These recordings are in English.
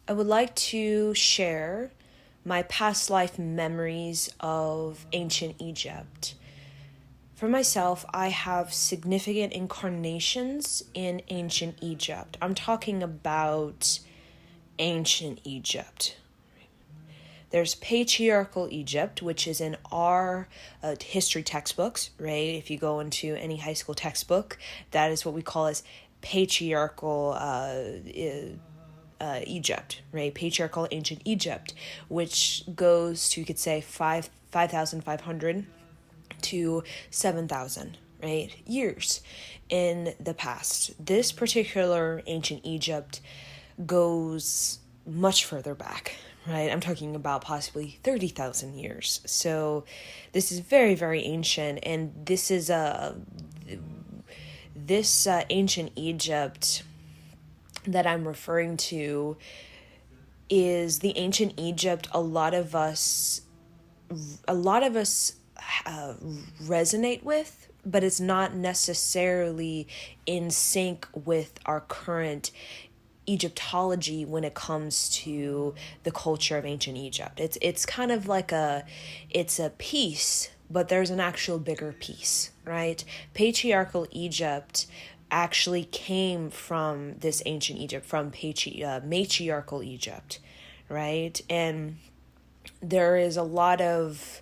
I would like to share my past life memories of ancient Egypt. For myself, I have significant incarnations in ancient Egypt. I'm talking about ancient Egypt. There's patriarchal Egypt, which is in our history textbooks, right? If you go into any high school textbook, that is what we call as patriarchal Egypt, right? Patriarchal ancient Egypt, which goes to, you could say, 5,500 to 7,000, right, years in the past. This particular ancient Egypt goes much further back, right? I'm talking about possibly 30,000 years. So this is very, very ancient, and this is ancient Egypt that I'm referring to is the ancient Egypt a lot of us resonate with, but it's not necessarily in sync with our current Egyptology when it comes to the culture of ancient Egypt. It's kind of like it's a piece, but there's an actual bigger piece, right? Patriarchal Egypt actually came from this ancient Egypt, from matriarchal Egypt, right? And there is a lot of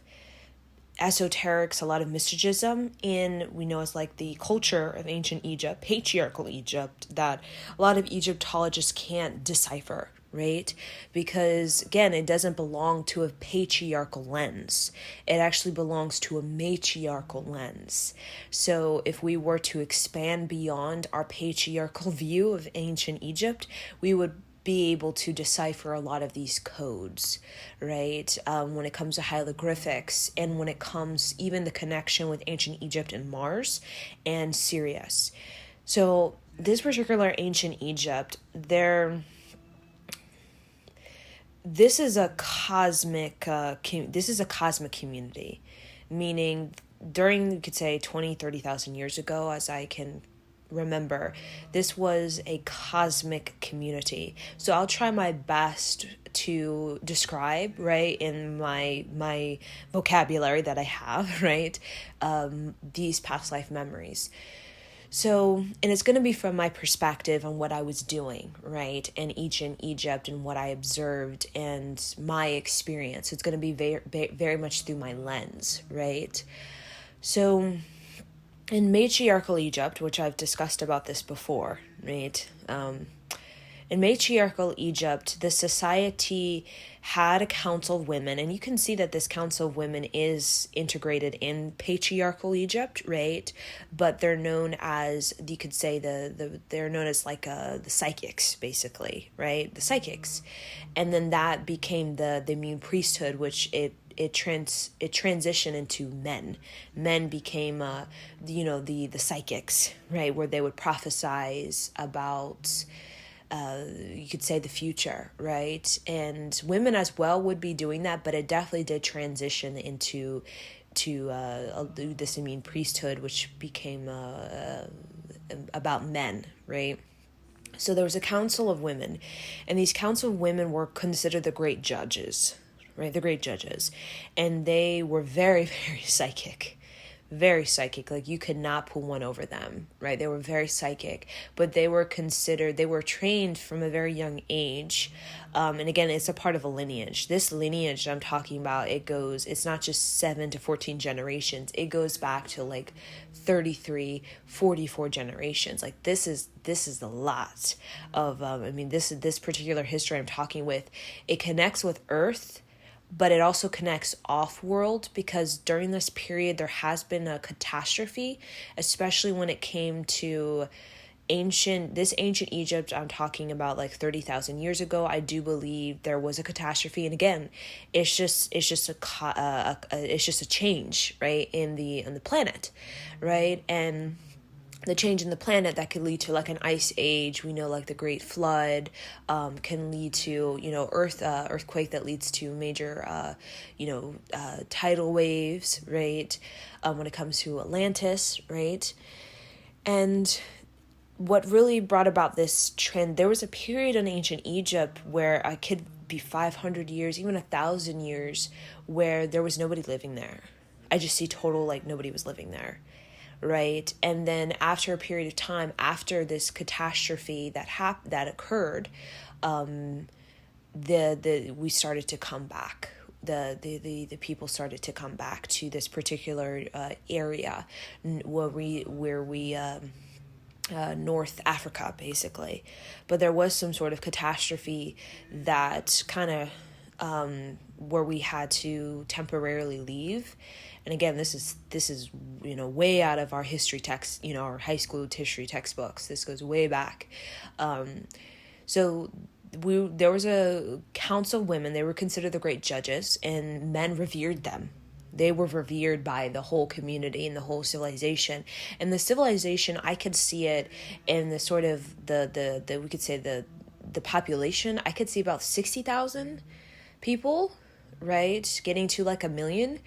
esoterics, a lot of mysticism in, we know, as like the culture of ancient Egypt, patriarchal Egypt, that a lot of Egyptologists can't decipher, right? Because again, it doesn't belong to a patriarchal lens. It actually belongs to a matriarchal lens. So if we were to expand beyond our patriarchal view of ancient Egypt, we would be able to decipher a lot of these codes, right? When it comes to hieroglyphics, and when it comes even the connection with ancient Egypt and Mars and Sirius. So this particular ancient Egypt, this is a cosmic community, meaning during, you could say, 20, 30,000 years ago, as I can remember, this was a cosmic community. So I'll try my best to describe, right, in my vocabulary that I have, right, these past life memories. So, and it's going to be from my perspective on what I was doing, right, in ancient Egypt and what I observed and my experience. It's going to be very, very much through my lens, right? So in matriarchal Egypt, which I've discussed about this before, right? In matriarchal Egypt, the society had a council of women, and you can see that this council of women is integrated in patriarchal Egypt, right? But they're known as, you could say, they're known as like the psychics, basically, right? The psychics, and then that became the immune priesthood, which it transitioned into men. Men became, the psychics, right? Where they would prophesize about, you could say, the future, right? And women as well would be doing that, but it definitely did transition into this immune priesthood, which became about men, right? So there was a council of women, and these council of women were considered the great judges, right? The great judges. And they were very, very psychic. Very psychic. Like, you could not pull one over them, right? They were very psychic, but they were trained from a very young age. And again, it's a part of a lineage. This lineage I'm talking about, it's not just 7 to 14 generations. It goes back to like 33, 44 generations. Like, this is a lot of, this particular history I'm talking with, it connects with Earth, but it also connects off-world, because during this period there has been a catastrophe, especially when it came to ancient Egypt. I'm talking about like 30,000 years ago. I do believe there was a catastrophe, and again, it's just a change, right, in the planet, right? And the change in the planet that could lead to like an ice age. We know like the Great Flood can lead to, earthquake that leads to major, tidal waves, right? When it comes to Atlantis, right? And what really brought about this trend, there was a period in ancient Egypt where it could be 500 years, even 1,000 years, where there was nobody living there. I just see total, like, nobody was living there, right? And then after a period of time, after this catastrophe that occurred, we started to come back. The people started to come back to this particular area where we North Africa, basically. But there was some sort of catastrophe that kind of where we had to temporarily leave. And again, this is way out of our history text, our high school history textbooks. This goes way back. So there was a council of women. They were considered the great judges, and men revered them. They were revered by the whole community and the whole civilization. And the civilization, I could see it in the sort of the we could say the population. I could see about 60,000 people, right, getting to like 1 million.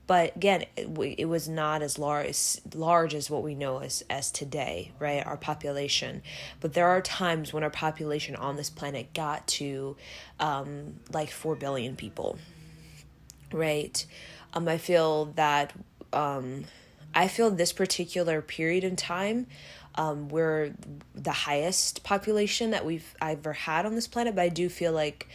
But again, it was not as large as what we know as today, right? Our population. But there are times when our population on this planet got to like 4 billion people, right? I feel that this particular period in time, we're the highest population that we've ever had on this planet. But I do feel like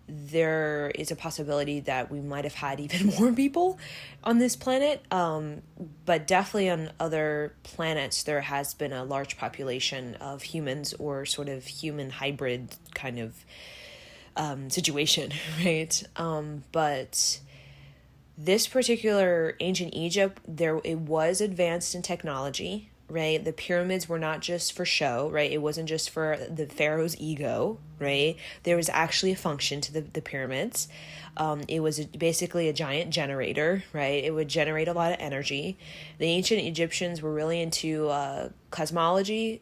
there is a possibility that we might have had even more people on this planet. But definitely on other planets, there has been a large population of humans or sort of human hybrid kind of situation, right? But this particular ancient Egypt, it was advanced in technology, right? The pyramids were not just for show, right? It wasn't just for the pharaoh's ego, right? There was actually a function to the pyramids. It was basically a giant generator, right? It would generate a lot of energy. The ancient Egyptians were really into cosmology,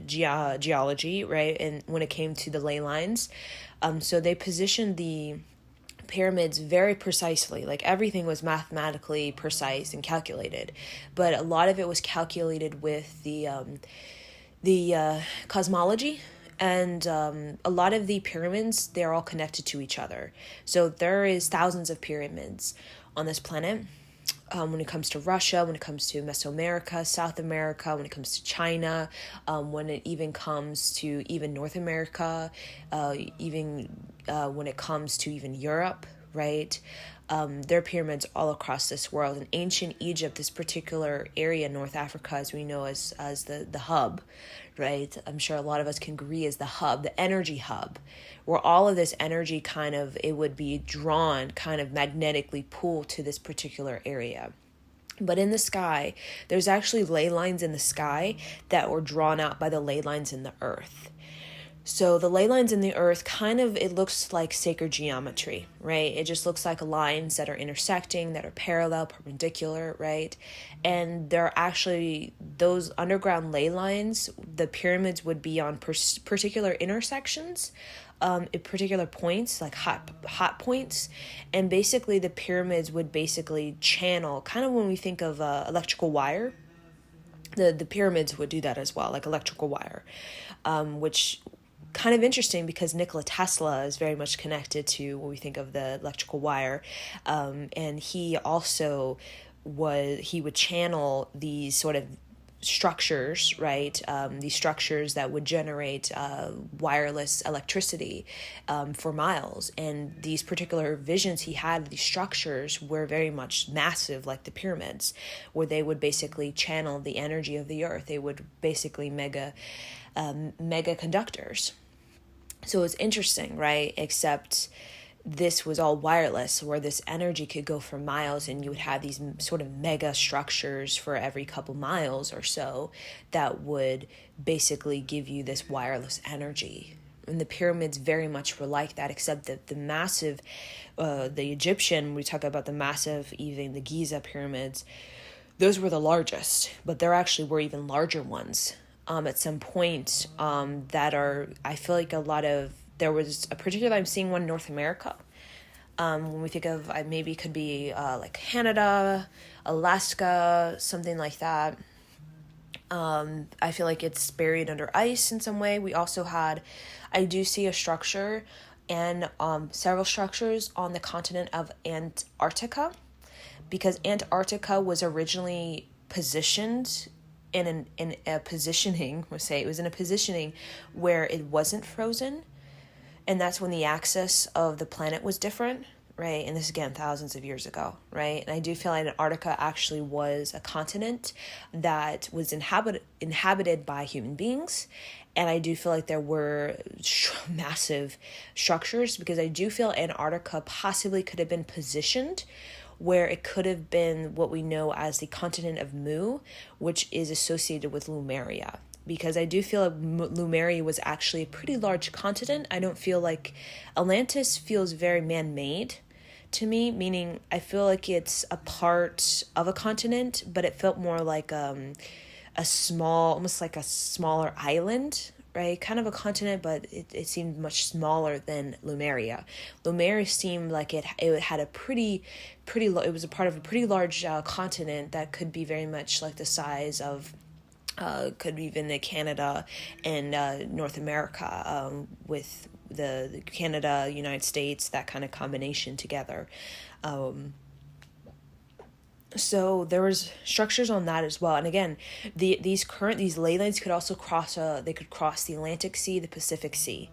geology, right? And when it came to the ley lines, so they positioned the pyramids very precisely. Like, everything was mathematically precise and calculated, but a lot of it was calculated with the cosmology. And a lot of the pyramids, they're all connected to each other. So there is thousands of pyramids on this planet. When it comes to Russia, when it comes to Mesoamerica, South America, when it comes to China, when it even comes to even North America, when it comes to even Europe, right? There are pyramids all across this world. In ancient Egypt, this particular area, North Africa, as we know as the hub, right? I'm sure a lot of us can agree is the hub, the energy hub, where all of this energy kind of, it would be drawn, kind of magnetically pulled to this particular area. But in the sky, there's actually ley lines in the sky that were drawn out by the ley lines in the earth. So the ley lines in the earth kind of, it looks like sacred geometry, right? It just looks like lines that are intersecting, that are parallel, perpendicular, right? And they're actually, those underground ley lines, the pyramids would be on particular intersections, at particular points, like hot points. And basically the pyramids would basically channel, kind of when we think of electrical wire, the pyramids would do that as well, like electrical wire, which kind of interesting because Nikola Tesla is very much connected to what we think of the electrical wire. And he also would channel these sort of structures, right? These structures that would generate wireless electricity for miles. And these particular visions he had, these structures were very much massive, like the pyramids, where they would basically channel the energy of the earth. They would basically mega conductors. So it's interesting, right? Except this was all wireless, where this energy could go for miles, and you would have these sort of mega structures for every couple miles or so that would basically give you this wireless energy. And the pyramids very much were like that, except that the massive, the Egyptian, we talk about the massive, even the Giza pyramids, those were the largest, but there actually were even larger ones. At some point, that are, I feel like there was a particular, I'm seeing one in North America. When we think of, maybe it could be like Canada, Alaska, something like that. I feel like it's buried under ice in some way. I do see a structure and several structures on the continent of Antarctica, because Antarctica was originally positioned in a positioning, we'll say it was in a positioning where it wasn't frozen, and that's when the axis of the planet was different, right? And this again, thousands of years ago, right? And I do feel like Antarctica actually was a continent that was inhabited by human beings. And I do feel like there were massive structures, because I do feel Antarctica possibly could have been positioned where it could have been what we know as the continent of Mu, which is associated with Lemuria. Because I do feel like Lemuria was actually a pretty large continent. I don't feel like Atlantis feels very man-made to me, meaning I feel like it's a part of a continent, but it felt more like a small, almost like a smaller island, right? Kind of a continent, but it seemed much smaller than Lemuria. Lemuria seemed like it had a it was a part of a pretty large continent that could be very much like the size of could be even Canada and North America, with the Canada, United States, that kind of combination together. So there was structures on that as well. And again, these ley lines could also cross the Atlantic Sea, the Pacific Sea,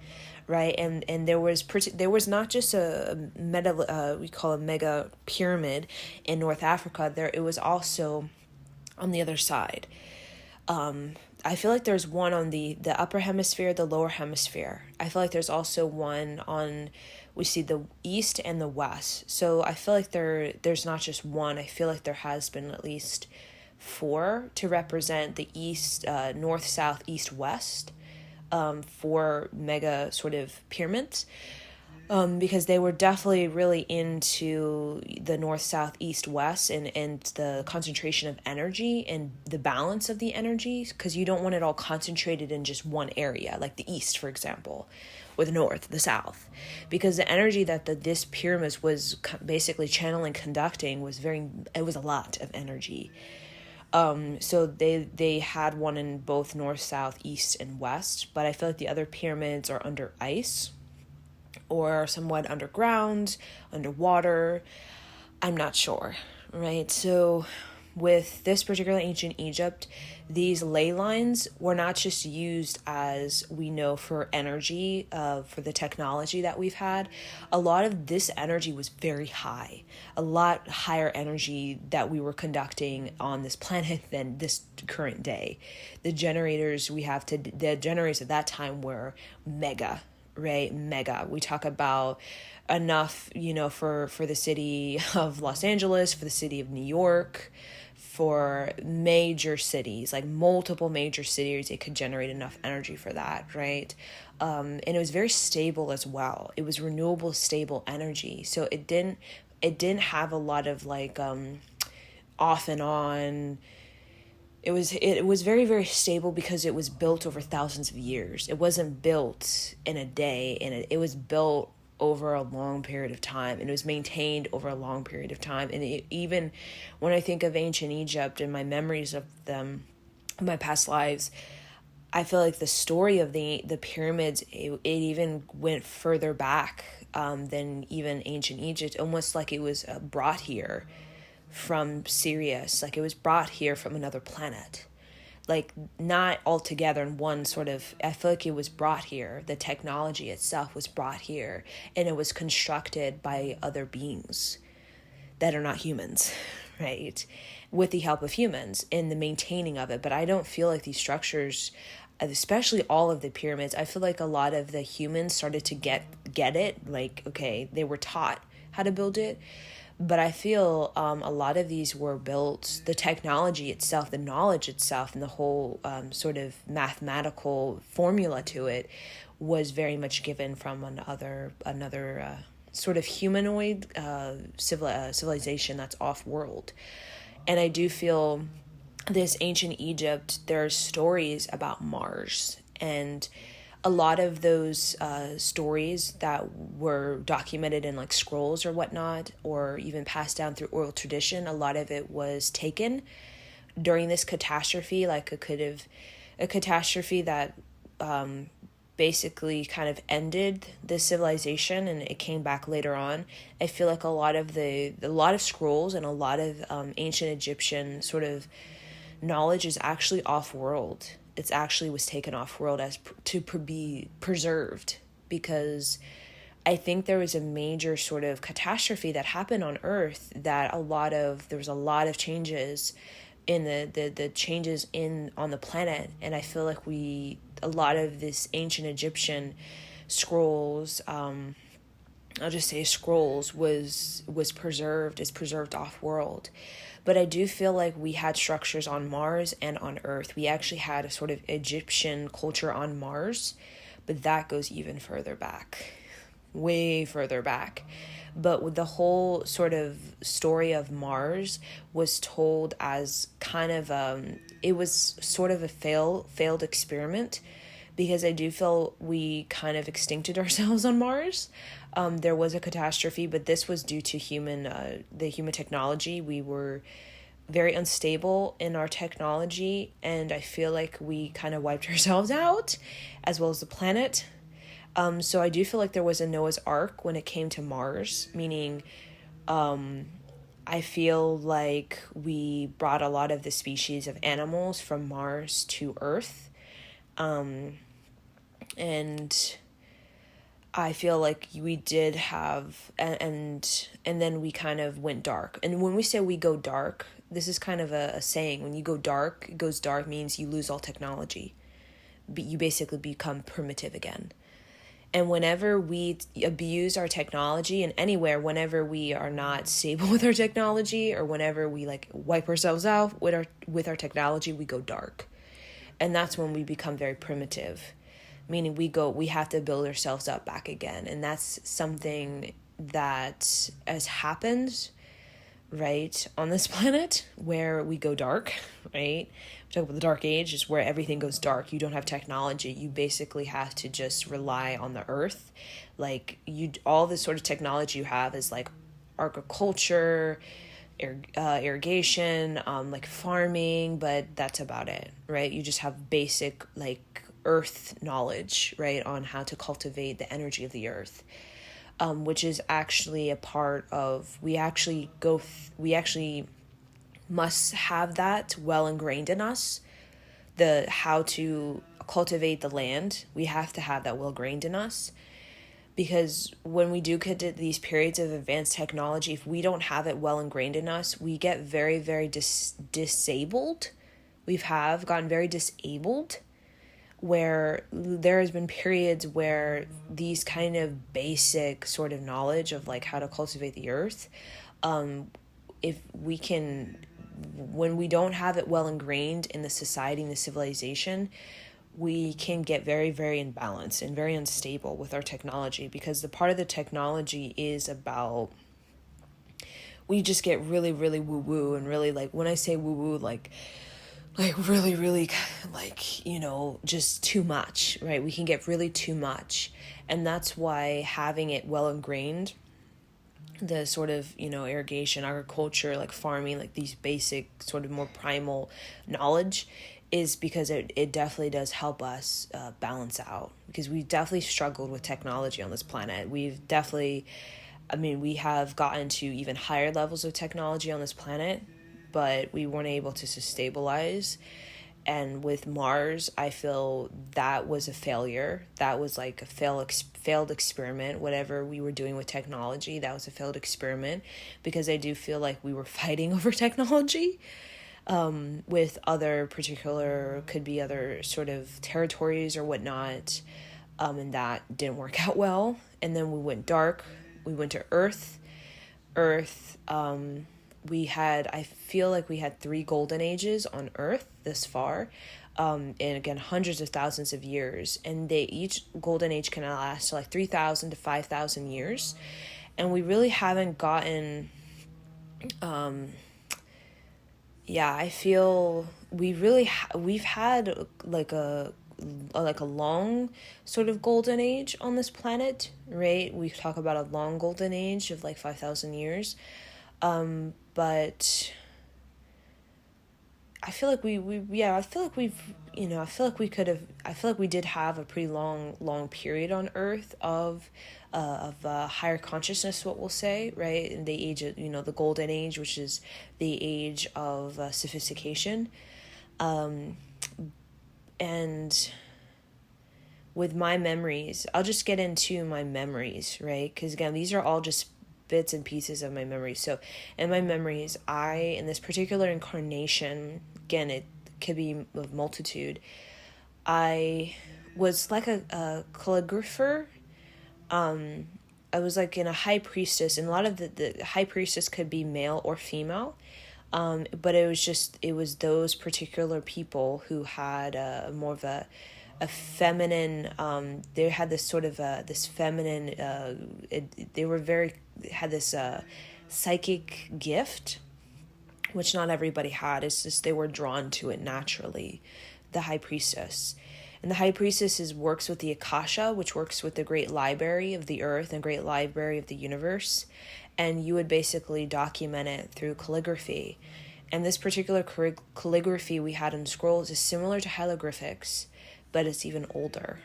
right? And there was not just we call a mega pyramid in North Africa. It was also on the other side. I feel like there's one on the upper hemisphere, the lower hemisphere. I feel like there's also one on, we see the east and the west. So I feel like there's not just one. I feel like there has been at least 4 to represent the east, north, south, east, west, 4 mega sort of pyramids. Because they were definitely really into the north, south, east, west, and the concentration of energy and the balance of the energy, because you don't want it all concentrated in just one area, like the east, for example, with north, the south, because the energy that this pyramid was basically channeling, conducting, it was a lot of energy. So they had one in both north, south, east, and west, but I feel like the other pyramids are under ice, or somewhat underground, underwater. I'm not sure, right? So with this particular ancient Egypt, these ley lines were not just used as we know for energy, for the technology that we've had. A lot of this energy was very high, a lot higher energy that we were conducting on this planet than this current day. The generators at that time were mega, right? Mega. We talk about enough, for the city of Los Angeles, for the city of New York, for major cities, like multiple major cities, it could generate enough energy for that, right? And it was very stable as well. It was renewable, stable energy. So it didn't have a lot of like off and on. It was very, very stable because it was built over thousands of years. It wasn't built in a day, and it was built over a long period of time, and it was maintained over a long period of time. And even when I think of ancient Egypt and my memories of them, my past lives, I feel like the story of the pyramids, it even went further back than even ancient Egypt, almost like it was brought here from Sirius, like it was brought here from another planet, like not all together in one sort of, I feel like it was brought here, the technology itself was brought here, and it was constructed by other beings that are not humans, right, with the help of humans in the maintaining of it. But I don't feel like these structures, especially all of the pyramids, I feel like a lot of the humans started to get it, like, okay, they were taught how to build it. But I feel a lot of these were built, the technology itself, the knowledge itself, and the whole sort of mathematical formula to it was very much given from another sort of humanoid civilization that's off-world. And I do feel this ancient Egypt, there are stories about Mars, and a lot of those stories that were documented in like scrolls or whatnot, or even passed down through oral tradition, a lot of it was taken during this catastrophe, like a catastrophe that basically kind of ended the civilization, and it came back later on. I feel like a lot of scrolls and a lot of ancient Egyptian sort of knowledge is actually off world. It's actually was taken off world to be preserved, because I think there was a major sort of catastrophe that happened on Earth, that there was a lot of changes in the changes on the planet. And I feel like a lot of this ancient Egyptian scrolls, I'll just say scrolls, was preserved, is preserved off world. But I do feel like we had structures on Mars and on Earth. We actually had a sort of Egyptian culture on Mars, but that goes even further back, way further back. But with the whole sort of story of Mars was told as kind of it was sort of a failed experiment, because I do feel we kind of extincted ourselves on Mars. There was a catastrophe, but this was due to the human technology. We were very unstable in our technology, and I feel like we kind of wiped ourselves out, as well as the planet. So I do feel like there was a Noah's Ark when it came to Mars, meaning I feel like we brought a lot of the species of animals from Mars to Earth. And I feel like we did have, and then we kind of went dark. And when we say we go dark, this is kind of a saying. When you go dark, it goes dark means you lose all technology. You basically become primitive again. And whenever we abuse our technology, and anywhere, whenever we are not stable with our technology, or whenever we like wipe ourselves out with our technology, we go dark. And that's when we become very primitive, meaning we have to build ourselves up back again. And that's something that has happened, right, on this planet, where we go dark, right? We talk about the dark age, is where everything goes dark. You don't have technology. You basically have to just rely on the earth. Like all the sort of technology you have is like agriculture, irrigation, like farming, but that's about it, right? You just have basic like earth knowledge, right, on how to cultivate the energy of the earth. Which is actually a part of, we actually must have that well ingrained in us, the how to cultivate the land. We have to have that well ingrained in us, because when we do get to these periods of advanced technology, if we don't have it well ingrained in us, we get very, very disabled. We've gotten very disabled, where there has been periods where these kind of basic sort of knowledge of like how to cultivate the earth, when we don't have it well ingrained in the society and the civilization, we can get very, very imbalanced and very unstable with our technology, because the part of the technology is about, we just get really, really woo-woo, and really, like, when I say woo-woo, like really, really, like, just too much, right? We can get really too much. And that's why having it well ingrained, the sort of, irrigation, agriculture, like farming, like these basic sort of more primal knowledge, is because it definitely does help us balance out, because we definitely struggled with technology on this planet. We have gotten to even higher levels of technology on this planet, but we weren't able to stabilize. And with Mars, I feel that was a failure. That was like a failed experiment. Whatever we were doing with technology, that was a failed experiment, because I do feel like we were fighting over technology with could be other sort of territories or whatnot, and that didn't work out well. And then we went dark. We went to Earth. I feel like we had 3 golden ages on Earth this far, and again, hundreds of thousands of years, and each golden age can last like 3,000 to 5,000 years, and we really haven't gotten, I feel we've had like a long sort of golden age on this planet, right? We talk about a long golden age of like 5,000 years. But I feel like I feel like we've, I feel like I feel like we did have a pretty long period on Earth of higher consciousness, what we'll say, right? In the age of, the golden age, which is the age of sophistication. And with my memories, I'll just get into my memories, right? Because again, these are all just bits and pieces of my memories. So in my memories, in this particular incarnation, again, it could be a multitude, I was like a calligrapher. I was like in a high priestess, and a lot of the high priestess could be male or female. But it was those particular people who had more of a feminine, they had this sort of this feminine, they were very, had this psychic gift, which not everybody had. It's just they were drawn to it naturally, the high priestess. And the high priestess works with the Akasha, which works with the great library of the earth and great library of the universe. And you would basically document it through calligraphy. And this particular calligraphy we had in scrolls is similar to hieroglyphics, but it's even older.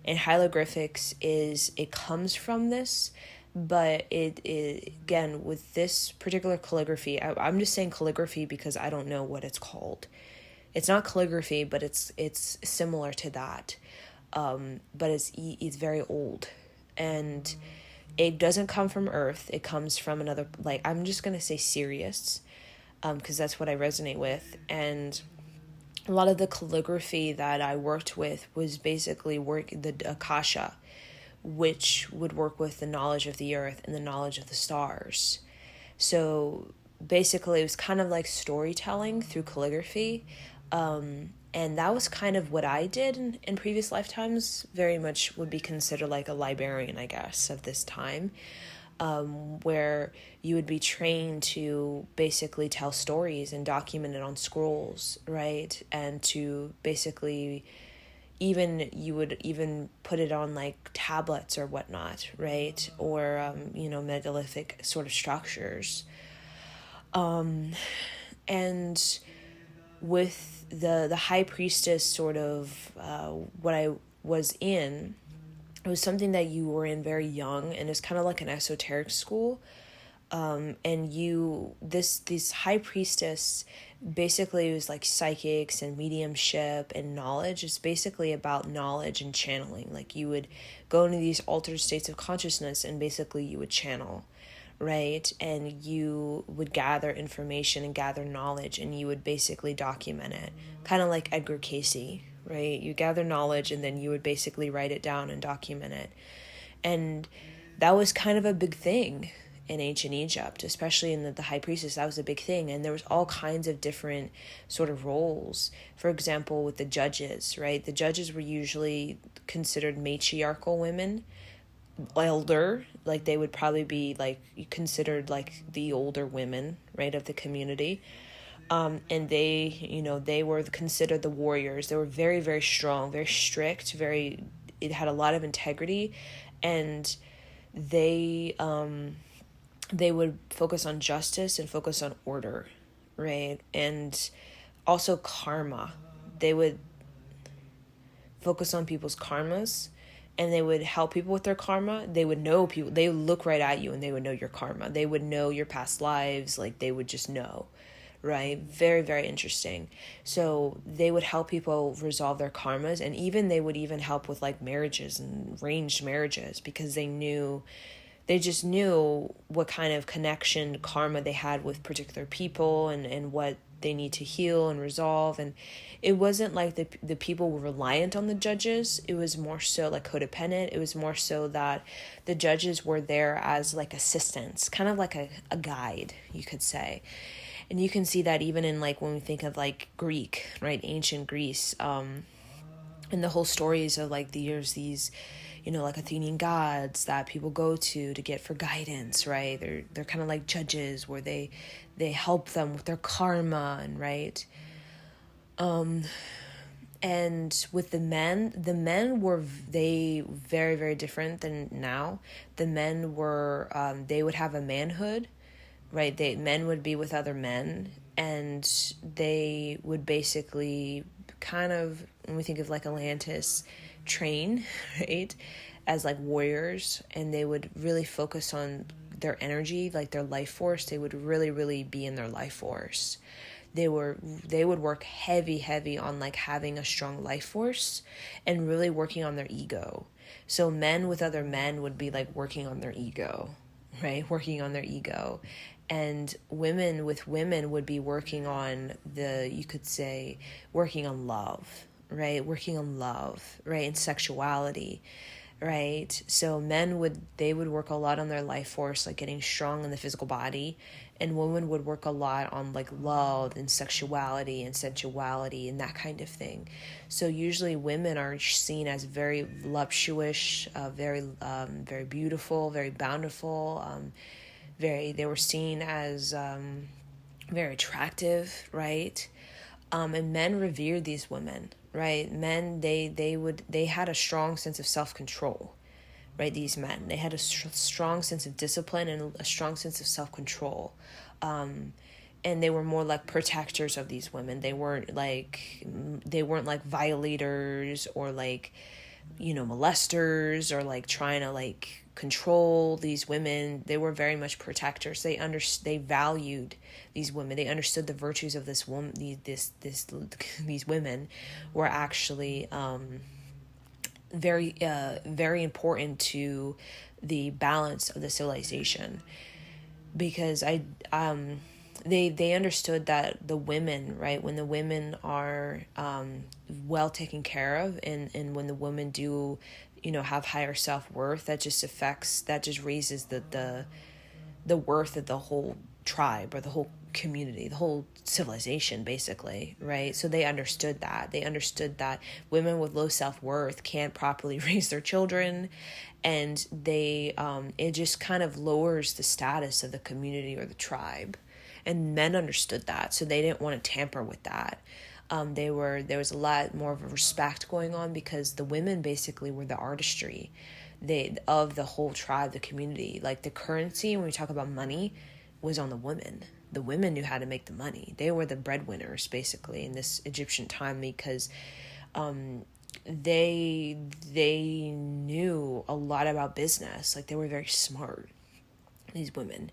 And hieroglyphics it comes from this, but it again, with this particular calligraphy, I'm just saying calligraphy because I don't know what it's called. It's not calligraphy, but it's similar to that. But it's very old, and it doesn't come from Earth. It comes from another, like, I'm just gonna say Sirius, because that's what I resonate with. And a lot of the calligraphy that I worked with was basically the Akasha, which would work with the knowledge of the earth and the knowledge of the stars. So basically, it was kind of like storytelling through calligraphy. And that was kind of what I did in previous lifetimes. Very much would be considered like a librarian, I guess, of this time, where you would be trained to basically tell stories and document it on scrolls, right? And to basically you would even put it on like tablets or whatnot, right? Or, megalithic sort of structures. And with the high priestess sort of what I was in, it was something that you were in very young, and it's kind of like an esoteric school. And this high priestess, basically it was like psychics and mediumship and knowledge. It's basically about knowledge and channeling. Like you would go into these altered states of consciousness and basically you would channel, right? And you would gather information and gather knowledge, and you would basically document it, kind of like Edgar Cayce, right? You gather knowledge and then you would basically write it down and document it. And that was kind of a big thing in ancient Egypt, especially in the high priestess. That was a big thing. And there was all kinds of different sort of roles. For example, with the judges, right? The judges were usually considered matriarchal women, elder, like they would probably be like considered like the older women, right, of the community. And they were considered the warriors. They were very, very strong, very strict, it had a lot of integrity. And they would focus on justice and focus on order, right? And also karma. They would focus on people's karmas, and they would help people with their karma. They would know people. They would look right at you and they would know your karma. They would know your past lives. Like they would just know, right? Very, very interesting. So they would help people resolve their karmas, and they would even help with like marriages and arranged marriages, because they just knew what kind of connection, karma they had with particular people, and what they need to heal and resolve. And it wasn't like the people were reliant on the judges. It was more so like codependent. It was more so that the judges were there as like assistants, kind of like a guide, you could say. And you can see that even in like when we think of like Greek, right? Ancient Greece, and the whole stories of like there's these, like Athenian gods that people go to get for guidance, right? They're kind of like judges where they help them with their karma, and right. And with the men were very, very different than now. The men were, they would have a manhood, right? Men would be with other men, and they would basically kind of, when we think of like Atlantis, train, right, as like warriors, and they would really focus on their energy, like their life force. They would really, really be in their life force. They would work heavy on like having a strong life force and really working on their ego. So men with other men would be like working on their ego, right? Working on their ego. And women with women would be working on you could say, working on love, right? Working on love, right? And sexuality, right? So they would work a lot on their life force, like getting strong in the physical body, and women would work a lot on like love and sexuality and sensuality and that kind of thing. So usually women are seen as very voluptuous, very beautiful, very bountiful, they were seen as very attractive, right? And men revered these women, right? Men, they had a strong sense of self-control, right? These men, they had a strong sense of discipline and a strong sense of self-control. And they were more like protectors of these women. They weren't like violators or like, molesters or like trying to like control these women. They were very much protectors. They valued these women. They understood the virtues of this woman. These women were actually very important to the balance of the civilization, because they understood that the women, right, when the women are well taken care of, and when the women do have higher self-worth, that just raises the worth of the whole tribe or the whole community, the whole civilization, basically, right? So they understood that women with low self-worth can't properly raise their children, and it just kind of lowers the status of the community or the tribe. And men understood that, so they didn't want to tamper with that. There was a lot more of a respect going on, because the women basically were the artistry of the whole tribe, the community. Like the currency, when we talk about money, was on the women. The women knew how to make the money. They were the breadwinners, basically, in this Egyptian time, because they knew a lot about business. Like they were very smart, these women.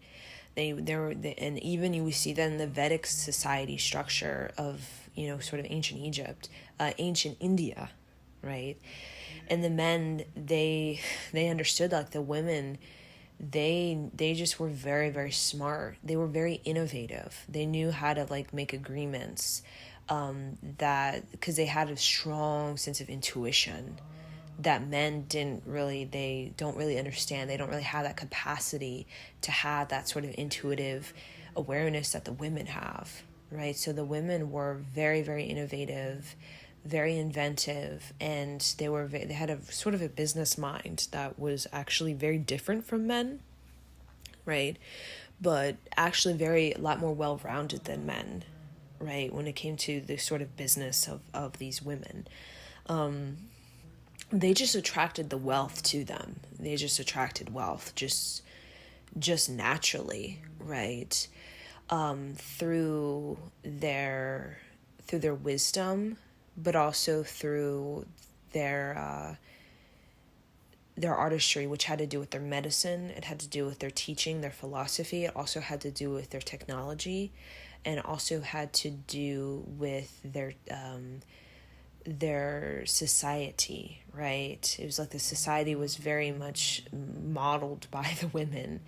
And even you see that in the Vedic society structure of sort of ancient Egypt, ancient India, right? And the men, they understood, like the women, they just were very, very smart. They were very innovative. They knew how to like make agreements, because they had a strong sense of intuition that men don't really understand. They don't really have that capacity to have that sort of intuitive awareness that the women have, right? So the women were very, very innovative, very inventive, and they had a sort of a business mind that was actually very different from men, right? But actually a lot more well-rounded than men, right? When it came to the sort of business of these women. They just attracted the wealth to them. They just attracted wealth just naturally, right? Through their wisdom, but also through their artistry, which had to do with their medicine. It had to do with their teaching, their philosophy. It also had to do with their technology, and also had to do with their society, right? It was like the society was very much modeled by the women,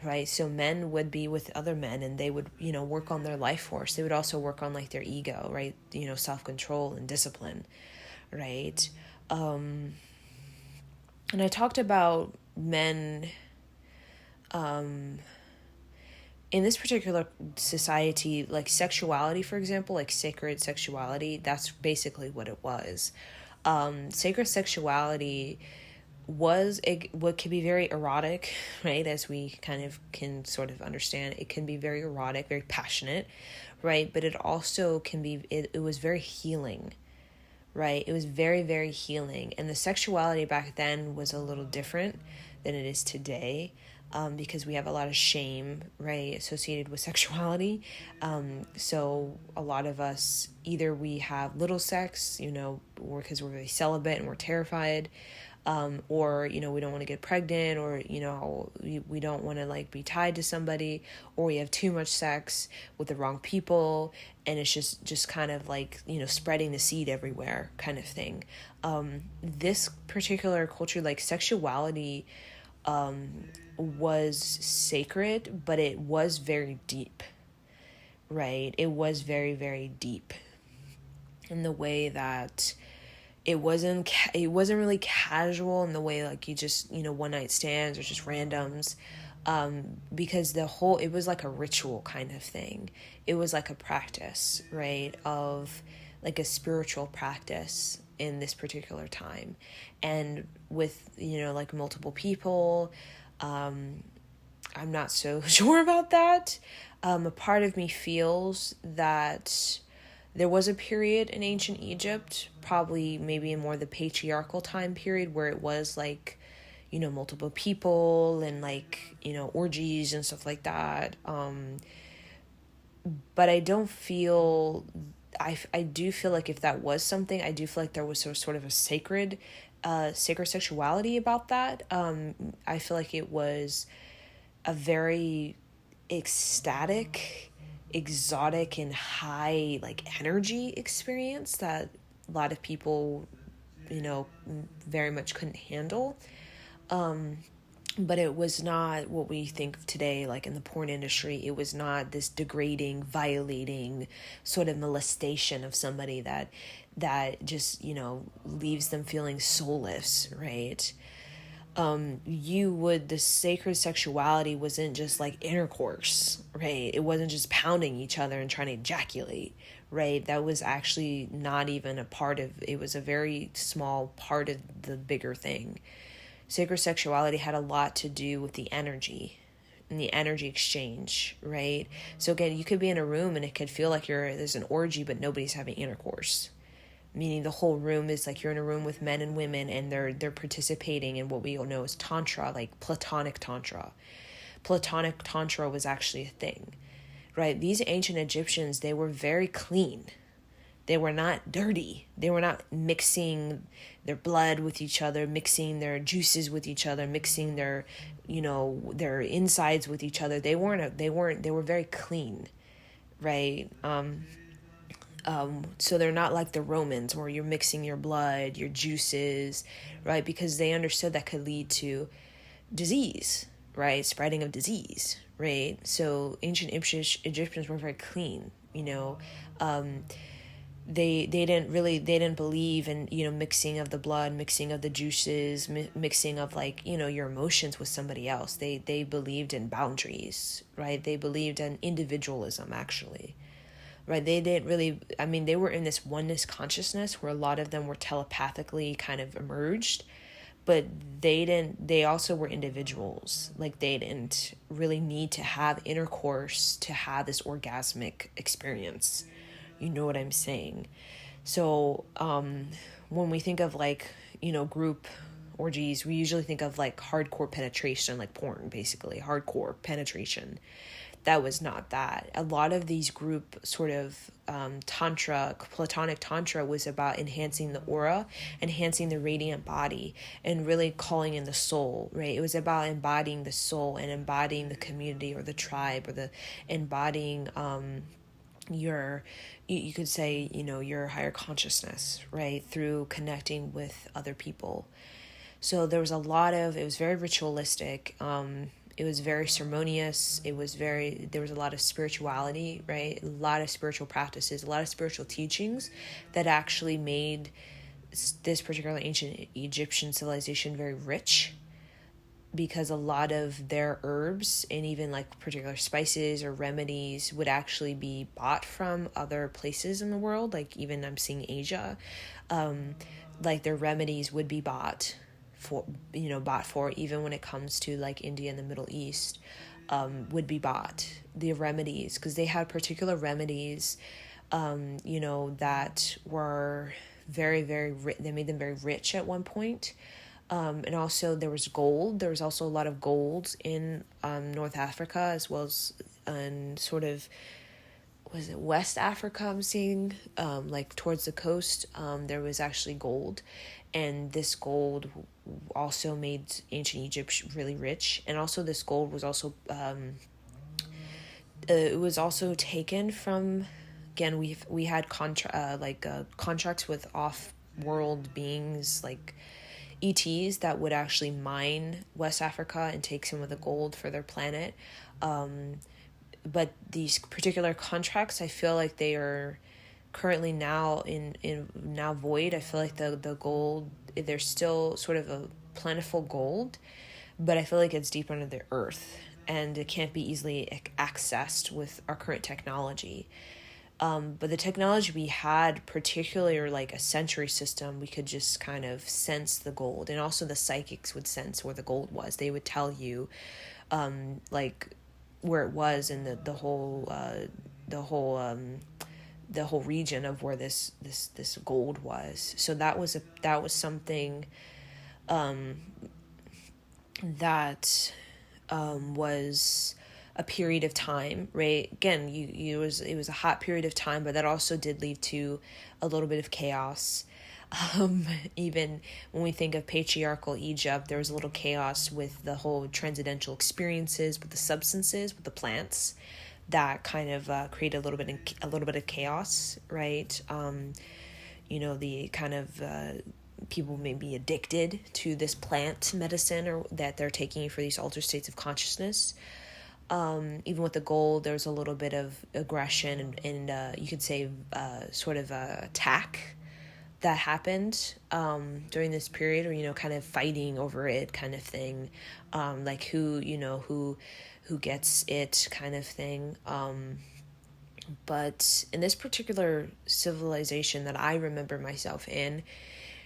right? So men would be with other men, and they would, work on their life force. They would also work on like their ego, right? Self-control and discipline, right? And I talked about men, in this particular society, like sexuality, for example, like sacred sexuality, that's basically what it was. Sacred sexuality was what can be very erotic, right? As we kind of can sort of understand, it can be very erotic, very passionate, right? But it also can be, it was very healing, right? It was very, very healing. And the sexuality back then was a little different, than it is today. Because we have a lot of shame, right, associated with sexuality. So a lot of us, either we have little sex, or because we're really celibate and we're terrified, or, we don't want to get pregnant, or, we don't want to like be tied to somebody, or we have too much sex with the wrong people, and it's just kind of like, spreading the seed everywhere kind of thing. This particular culture, like sexuality, was sacred, but it was very deep, right? It was very, very deep in the way that it wasn't really casual in the way like you just, one night stands or just randoms, because it was like a ritual kind of thing. It was like a practice, right, of like a spiritual practice in this particular time. And with, like multiple people, I'm not so sure about that. A part of me feels that there was a period in ancient Egypt, probably maybe in more the patriarchal time period, where it was like, multiple people and like, orgies and stuff like that. But I don't feel, I do feel like if that was something, I do feel like there was sort of a sacred sexuality about that. I feel like it was a very ecstatic, exotic, and high like energy experience that a lot of people, very much couldn't handle. But it was not what we think of today, like in the porn industry. It was not this degrading, violating sort of molestation of somebody that just, leaves them feeling soulless, right? The sacred sexuality wasn't just like intercourse, right? It wasn't just pounding each other and trying to ejaculate, right? That was actually not even a part of, it was a very small part of the bigger thing. Sacred sexuality had a lot to do with the energy and the energy exchange, right? So again, you could be in a room and it could feel like there's an orgy, but nobody's having intercourse. Meaning the whole room is like you're in a room with men and women, and they're participating in what we all know as tantra, like platonic tantra. Platonic tantra was actually a thing, right? These ancient Egyptians, they were very clean. They were not dirty. They were not mixing their blood with each other, mixing their juices with each other, mixing their insides with each other. They were very clean, right? So they're not like the Romans where you're mixing your blood, your juices, right? Because they understood that could lead to disease, right? Spreading of disease, right? So ancient Egyptians were very clean, they didn't believe in, mixing of the blood, mixing of the juices, mixing of like, your emotions with somebody else. They believed in boundaries, right? They believed in individualism, actually. Right, they didn't really, they were in this oneness consciousness where a lot of them were telepathically kind of emerged, but they also were individuals. Like they didn't really need to have intercourse to have this orgasmic experience. You know what I'm saying? So when we think of like, group orgies, we usually think of like hardcore penetration, like porn, basically, hardcore penetration. That was not that. A lot of these group sort of tantra, platonic tantra, was about enhancing the aura, enhancing the radiant body, and really calling in the soul, right? It was about embodying the soul and embodying the community or the tribe, or the embodying you could say, your higher consciousness, right? Through connecting with other people. So there was it was very ritualistic. It was very ceremonious. There was a lot of spirituality, right? A lot of spiritual practices, a lot of spiritual teachings that actually made this particular ancient Egyptian civilization very rich, because a lot of their herbs and even like particular spices or remedies would actually be bought from other places in the world. Like even I'm seeing Asia, like their remedies would be bought for even when it comes to like India and the Middle East, would be bought, the remedies, because they had particular remedies, that were very, very they made them very rich at one point. And also there was gold. There was also a lot of gold in North Africa, as well as in sort of, was it West Africa? I'm seeing like towards the coast. There was actually gold, and this gold also made ancient Egypt really rich. And also this gold was also it was also taken from, again, we had contracts with off world beings, like ETs, that would actually mine West Africa and take some of the gold for their planet. But these particular contracts, I feel like they are currently now in now void. I feel like the gold, there's still sort of a plentiful gold, but I feel like it's deep under the earth and it can't be easily accessed with our current technology. But the technology we had, particularly like a sensory system, we could just kind of sense the gold. And also the psychics would sense where the gold was. They would tell you like where it was in the whole region of where this gold was. So that was something that was a period of time, right? Again, it was a hot period of time, but that also did lead to a little bit of chaos. Even when we think of patriarchal Egypt, there was a little chaos with the whole transcendental experiences, with the substances, with the plants, that kind of created a little bit of chaos, right? The kind of people may be addicted to this plant medicine, or that they're taking for these altered states of consciousness. Even with the gold, there's a little bit of aggression and you could say sort of attack that happened during this period, or kind of fighting over it kind of thing, like who gets it kind of thing. But in this particular civilization that I remember myself in,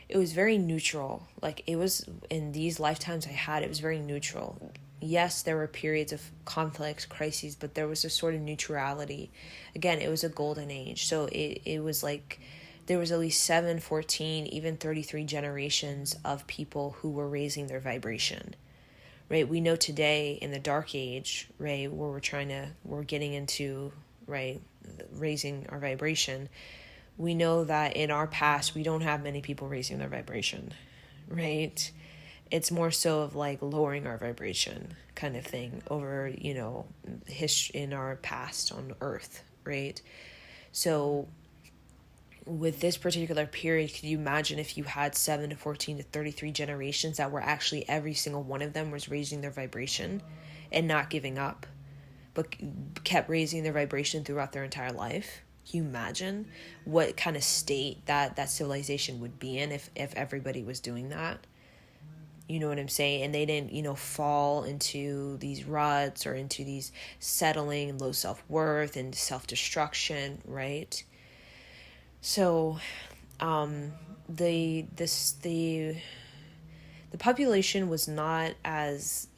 it was very neutral. Like, it was, in these lifetimes I had, it was very neutral. Yes, there were periods of conflicts, crises, but there was a sort of neutrality. Again, it was a golden age. So it was like there was at least 7, 14, even 33 generations of people who were raising their vibration, right? We know today in the dark age, right, where we're getting into, right, raising our vibration. We know that in our past, we don't have many people raising their vibration, right? It's more so of like lowering our vibration kind of thing over, history in our past on Earth, right? So with this particular period, could you imagine if you had 7 to 14 to 33 generations that were actually, every single one of them was raising their vibration and not giving up, but kept raising their vibration throughout their entire life? Can you imagine what kind of state that civilization would be in if everybody was doing that? You know what I'm saying? And they didn't, fall into these ruts or into these settling, low self-worth and self-destruction, right? So, the population was not as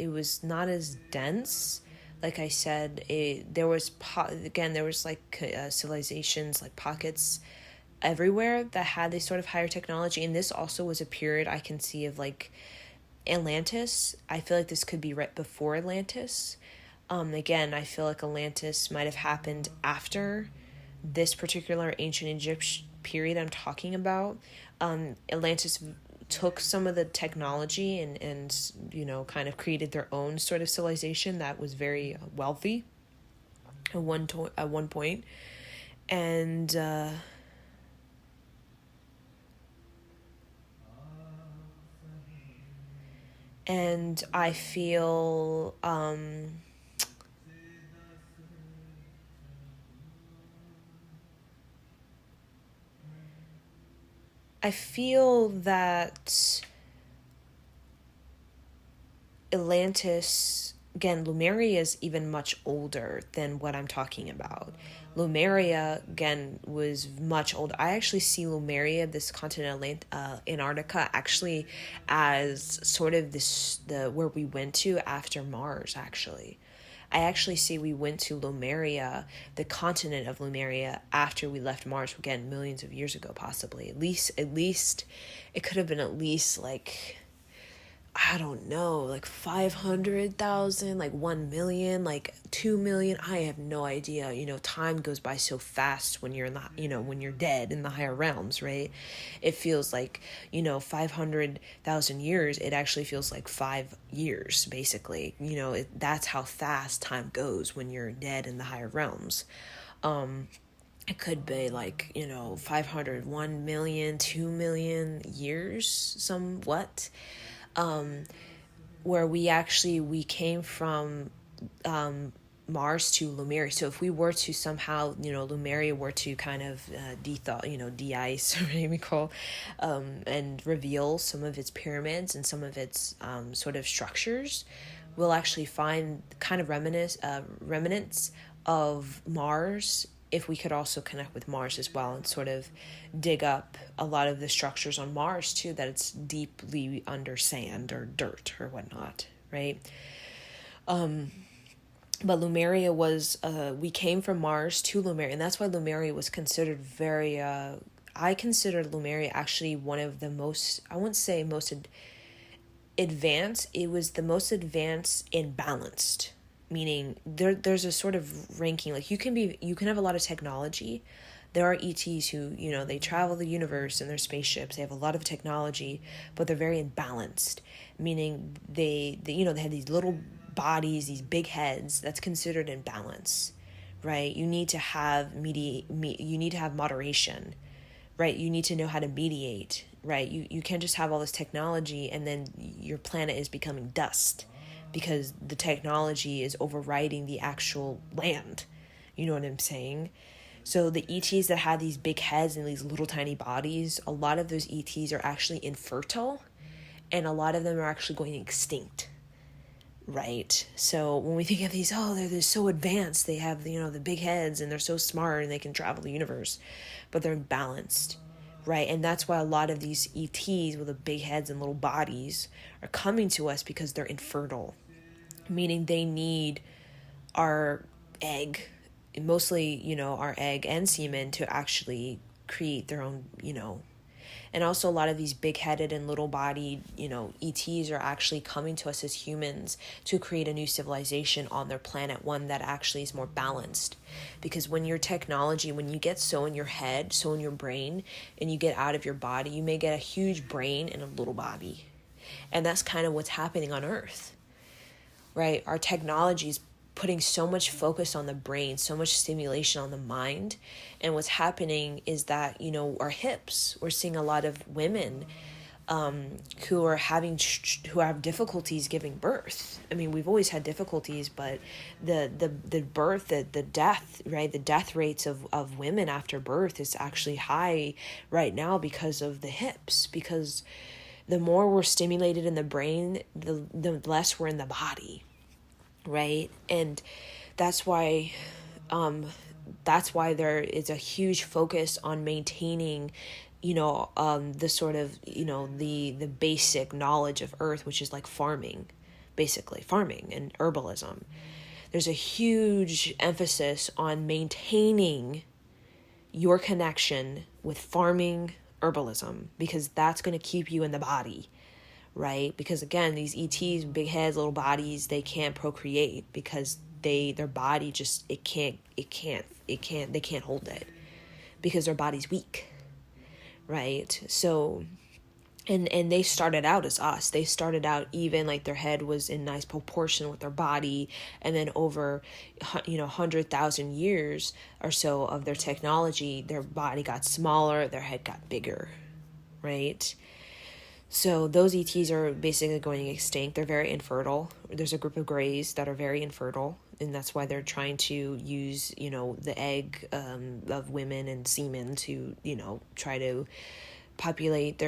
dense. Like I said, there was like civilizations, like pockets everywhere that had this sort of higher technology. And this also was a period I can see of like Atlantis. I feel like this could be right before Atlantis. Again, I feel like Atlantis might have happened after this particular ancient Egypt period I'm talking about. Atlantis took some of the technology and kind of created their own sort of civilization that was very wealthy at one point. And I feel that Atlantis, again, Lemuria is even much older than what I'm talking about. Lemuria, again, was much older. I actually see Lemuria, this continent, Antarctica, actually as sort of where we went to after Mars, actually. I actually see we went to Lemuria, the continent of Lemuria, after we left Mars, again, millions of years ago, possibly. At least, it could have been at least like I don't know, like 500,000, like 1 million, like 2 million. I have no idea. Time goes by so fast when you're in when you're dead in the higher realms, right? It feels like, 500,000 years, it actually feels like 5 years, basically. That's how fast time goes when you're dead in the higher realms. It could be like, 500, 1 million, 2 million years, somewhat. Where we came from Mars to Lumeria. So if we were to somehow, Lumeria were to kind of de-ice, or whatever we call, and reveal some of its pyramids and some of its sort of structures, we'll actually find kind of remnants of Mars, if we could also connect with Mars as well and sort of dig up a lot of the structures on Mars too, that it's deeply under sand or dirt or whatnot, right? But Lumeria was, we came from Mars to Lumeria, and that's why Lumeria was considered very, I considered Lumeria actually one of the most, I wouldn't say most advanced, it was the most advanced and balanced. Meaning there's a sort of ranking, like you can have a lot of technology. There are ETs who, they travel the universe in their spaceships. They have a lot of technology, but they're very imbalanced. Meaning they have these little bodies, these big heads. That's considered imbalance, right? You need to have you need to have moderation, right? You need to know how to mediate, right? You can't just have all this technology and then your planet is becoming dust, because the technology is overriding the actual land. You know what I'm saying? So the ETs that have these big heads and these little tiny bodies, a lot of those ETs are actually infertile, and a lot of them are actually going extinct, right? So when we think of these, they're so advanced, they have, the big heads and they're so smart and they can travel the universe, but they're imbalanced, right? And that's why a lot of these ETs with the big heads and little bodies are coming to us, because they're infertile. Meaning they need our egg, mostly, our egg and semen, to actually create their own, and also a lot of these big-headed and little-bodied, ETs are actually coming to us as humans to create a new civilization on their planet, one that actually is more balanced. Because when your technology, when you get so in your head, so in your brain, and you get out of your body, you may get a huge brain and a little body. And that's kind of what's happening on Earth. Right? Our technology is putting so much focus on the brain, so much stimulation on the mind. And what's happening is that, our hips, we're seeing a lot of women who have difficulties giving birth. I mean, we've always had difficulties, but the birth, the death, right? The death rates of women after birth is actually high right now because of the hips, because the more we're stimulated in the brain, the less we're in the body, right? And that's why there is a huge focus on maintaining, the sort of, the basic knowledge of Earth, which is like farming, basically farming and herbalism. There's a huge emphasis on maintaining your connection with farming, herbalism, because that's going to keep you in the body, right? Because again, these ETs, big heads, little bodies, they can't procreate because their body just they can't hold it, because their body's weak, right? So and they started out as us. They started out even like their head was in nice proportion with their body, and then over 100,000 years or so of their technology, their body got smaller, their head got bigger, right? So those ETs are basically going extinct. They're very infertile. There's a group of greys that are very infertile, and that's why they're trying to use the egg of women and semen to try to populate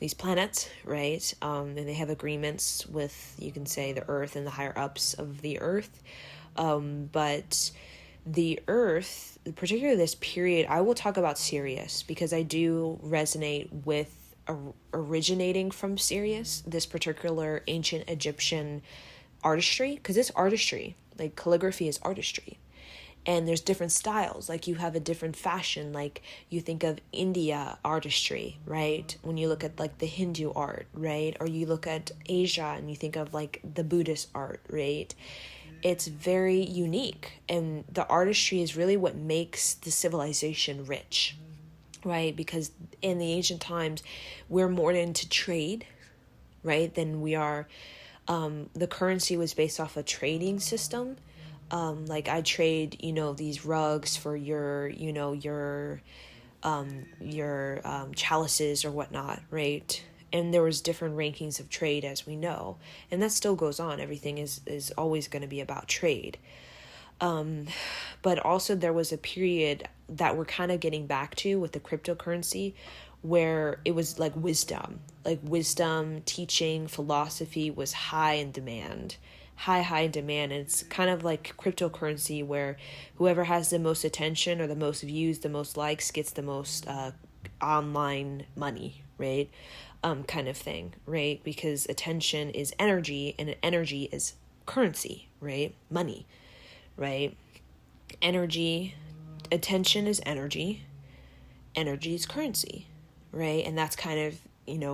these planets, right? And they have agreements with, you can say, the Earth and the higher ups of the Earth. But the Earth, particularly this period, I will talk about Sirius because I do resonate with originating from Sirius, this particular ancient Egyptian artistry, because it's artistry. Like calligraphy is artistry. And there's different styles. Like you have a different fashion. Like you think of India artistry, right? When you look at like the Hindu art, right? Or you look at Asia and you think of like the Buddhist art, right? It's very unique. And the artistry is really what makes the civilization rich, right? Because in the ancient times, we're more into trade, right? Than we are. The currency was based off a trading system. Like I trade, these rugs for your chalices or whatnot, right? And there was different rankings of trade, as we know, and that still goes on. Everything is always going to be about trade. But also there was a period that we're kind of getting back to with the cryptocurrency, where it was like wisdom, teaching, philosophy was high in demand. High in demand. And it's kind of like cryptocurrency, where whoever has the most attention or the most views, the most likes, gets the most online money, right? Kind of thing, right? Because attention is energy, and energy is currency, right? Money, right? Energy, attention is energy is currency, right? And that's kind of,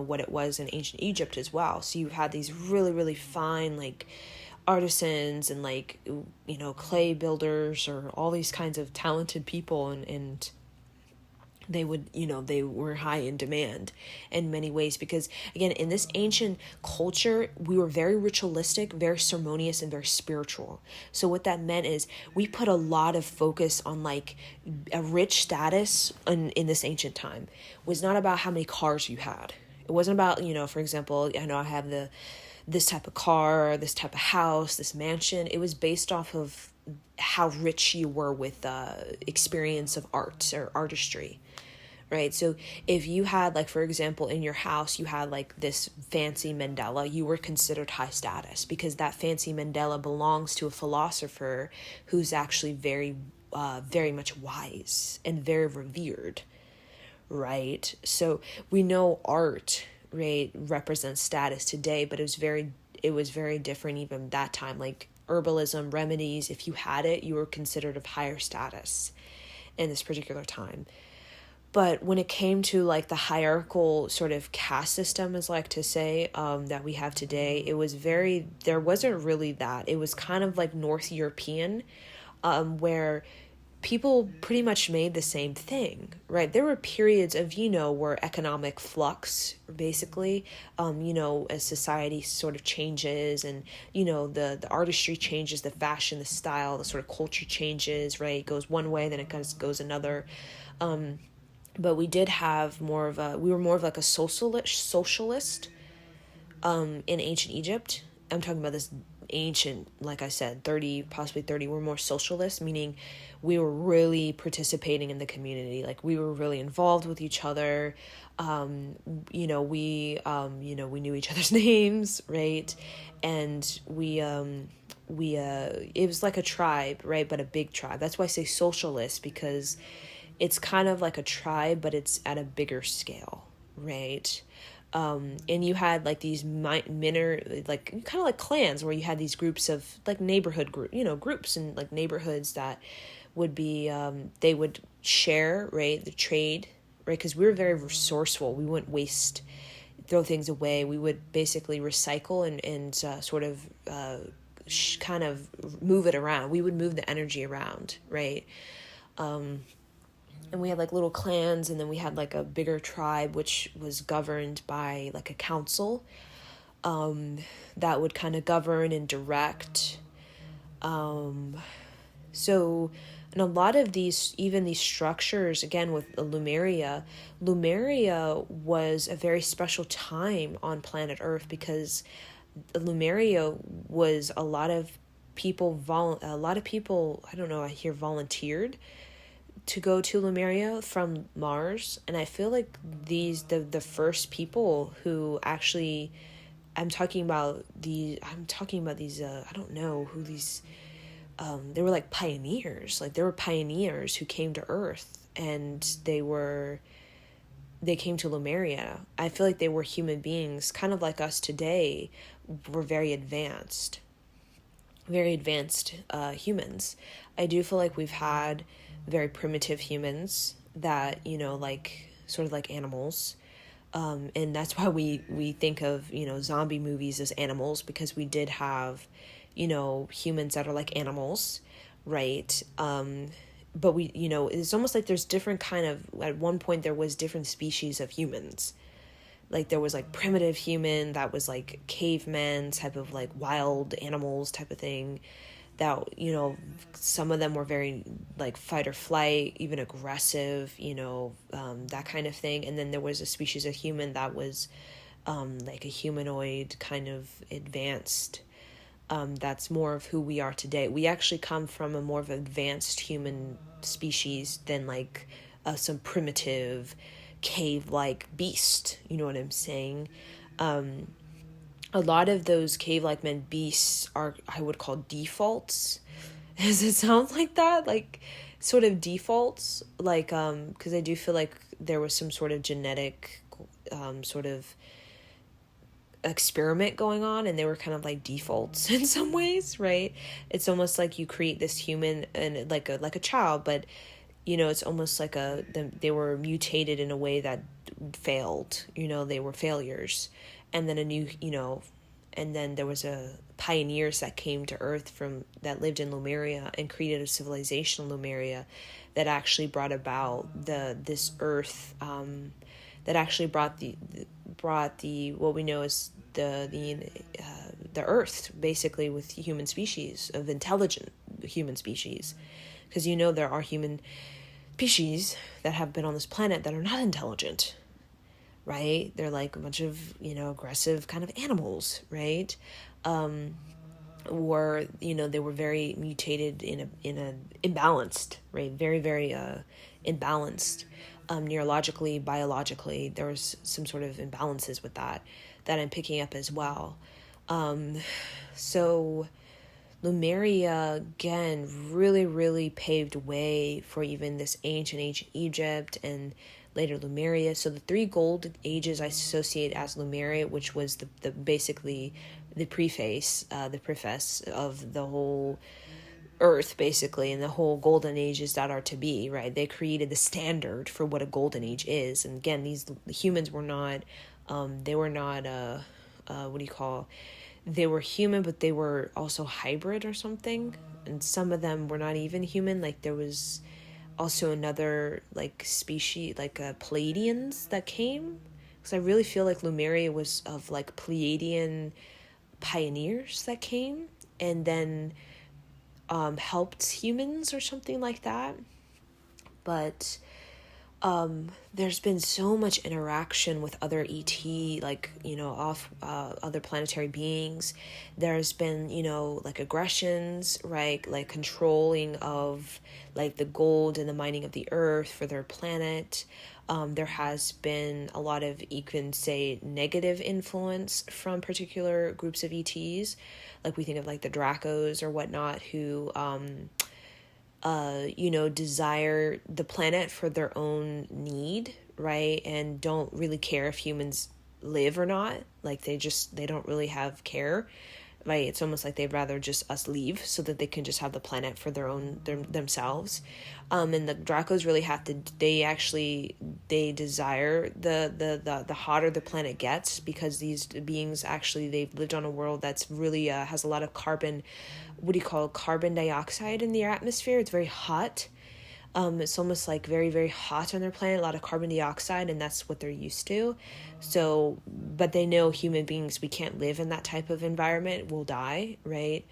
what it was in ancient Egypt as well. So you had these really, really fine, like, artisans and, like, clay builders, or all these kinds of talented people, and they would, they were high in demand in many ways, because again, in this ancient culture, we were very ritualistic, very ceremonious, and very spiritual. So what that meant is we put a lot of focus on, like, a rich status in this ancient time. It was not about how many cars you had. It wasn't about, for example, I know I have this type of car, this type of house, this mansion. It was based off of how rich you were with experience of art or artistry, right? So if you had, like, for example, in your house, you had, like, this fancy mandala, you were considered high status, because that fancy mandala belongs to a philosopher who's actually very, very much wise and very revered, right? So we know art, right, represents status today, but it was very different even that time. Like herbalism, remedies, if you had it, you were considered of higher status in this particular time. But when it came to, like, the hierarchical sort of caste system, as I like to say, that we have today, there wasn't really that. It was kind of like North European, where people pretty much made the same thing, right? There were periods of, where economic flux, basically, as society sort of changes, and, the artistry changes, the fashion, the style, the sort of culture changes, right? It goes one way, then it goes another. But we were more of like a socialist, in ancient Egypt. I'm talking about this ancient, like I said, 30, possibly 30, we're more socialist, meaning we were really participating in the community. Like, we were really involved with each other. We knew each other's names, right? And it was like a tribe, right? But a big tribe. That's why I say socialist, because it's kind of like a tribe, but it's at a bigger scale, right? And you had, like, these minor, like, kind of like clans, where you had these groups of, like, groups and, like, neighborhoods that would be, they would share, right, the trade, right? Because we were very resourceful. We wouldn't throw things away. We would basically recycle and sort of kind of move it around. We would move the energy around, right? And we had, like, little clans, and then we had, like, a bigger tribe, which was governed by, like, a council, that would kind of govern and direct. So, and a lot of these structures, again, with Lemuria was a very special time on planet Earth, because Lemuria was a lot of people, I don't know, I hear volunteered to go to Lemuria from Mars. And I feel like the first people who actually, I'm talking about these, I don't know who these, they were like pioneers. Like, there were pioneers who came to Earth, and they came to Lemuria. I feel like they were human beings, kind of like us today. Were very advanced, very advanced humans. I do feel like we've had very primitive humans that, like sort of like animals. And that's why we think of, zombie movies as animals, because we did have, humans that are like animals, right? But it's almost like there's different kind of, at one point there was different species of humans. Like there was like primitive human that was like caveman type of like wild animals type of thing, that some of them were very like fight or flight, even aggressive, that kind of thing. And then there was a species of human that was like a humanoid kind of advanced, that's more of who we are today. We actually come from a more of advanced human species than like some primitive cave-like beast, you know what I'm saying? A lot of those cave-like men beasts are, I would call, defaults. Does it sound like that? Like sort of defaults, like because I do feel like there was some sort of genetic sort of experiment going on, and they were kind of like defaults in some ways, right? It's almost like you create this human and like a child, but it's almost like they were mutated in a way that failed, they were failures. And then and then there was a pioneers that came to Earth that lived in Lemuria and created a civilization in Lemuria that actually brought about this Earth, that actually brought the what we know as the Earth, basically, with human species, of intelligent human species, because there are human species that have been on this planet that are not intelligent, right? They're like a bunch of aggressive kind of animals, right? Or they were very mutated in a imbalanced, right? Very very imbalanced, neurologically, biologically. There was some sort of imbalances with that I'm picking up as well. So Lemuria, again, really, really paved way for even this ancient Egypt and later Lemuria. So the three gold ages I associate as Lemuria, which was the basically the preface of the whole Earth, basically, and the whole golden ages that are to be, right? They created the standard for what a golden age is. And again, these humans were not, they were not, what do you call, they were human, but they were also hybrid or something. And some of them were not even human. Like there was also another like species, like Pleiadians that came. Because I really feel like Lemuria was of like Pleiadian pioneers that came and then helped humans or something like that. But there's been so much interaction with other ET, like, other planetary beings. There's been, like aggressions, right? Like controlling of like the gold and the mining of the earth for their planet. There has been a lot of, you can say, negative influence from particular groups of ETs. Like we think of like the Dracos or whatnot, who, desire the planet for their own need, right? And don't really care if humans live or not. Like they don't really have care, right? It's almost like they'd rather just us leave so that they can just have the planet for themselves. And the Dracos really they desire the hotter the planet gets, because these beings actually, they've lived on a world that's really has a lot of carbon dioxide in the atmosphere. It's very hot. It's almost like very, very hot on their planet, a lot of carbon dioxide, and that's what they're used to. So, but they know human beings, we can't live in that type of environment, we'll die, right?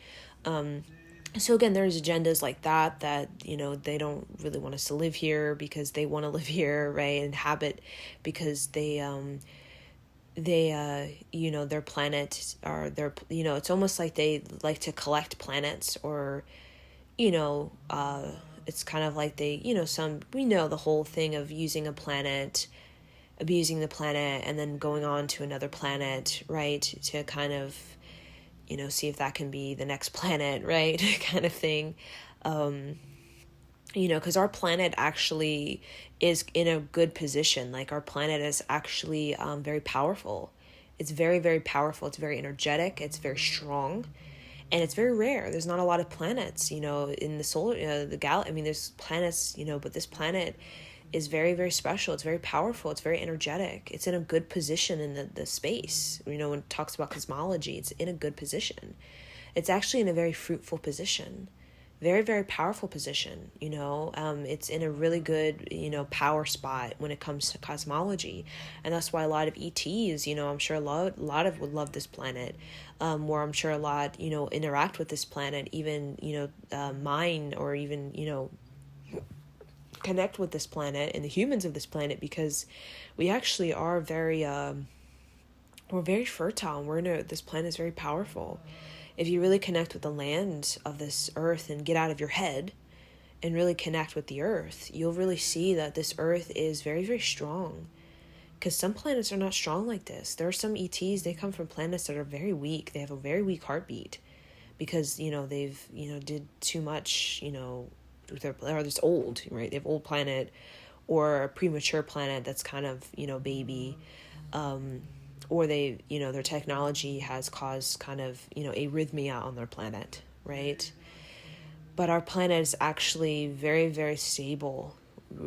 So again, there's agendas like that, they don't really want us to live here because they want to live here, right? Inhabit, because their planet, or it's almost like they like to collect planets, or, it's kind of like they, we know the whole thing of using a planet, abusing the planet, and then going on to another planet, right? To kind of, see if that can be the next planet, right? Kind of thing. Because our planet actually is in a good position. Like our planet is actually very powerful. It's very, very powerful. It's very energetic. It's very strong. and it's very rare. There's not a lot of planets, in the solar, I mean, there's planets, but this planet is very, very special. It's very powerful. It's very energetic. It's in a good position in the space. When it talks about cosmology, it's in a good position. It's actually in a very fruitful position, very, very powerful position. It's in a really good, power spot when it comes to cosmology. And that's why a lot of ETs, I'm sure a lot of would love this planet, or I'm sure a lot, interact with this planet, even, mine, or even, connect with this planet and the humans of this planet, because we actually are we're very fertile, and this planet is very powerful. If you really connect with the land of this earth and get out of your head and really connect with the earth, you'll really see that this earth is very, very strong. Because some planets are not strong like this. There are some ETs, they come from planets that are very weak. They have a very weak heartbeat because, they've, did too much, or this old, right? They have old planet or a premature planet that's kind of, baby, or they, their technology has caused kind of, arrhythmia on their planet, right? But our planet is actually very, very stable.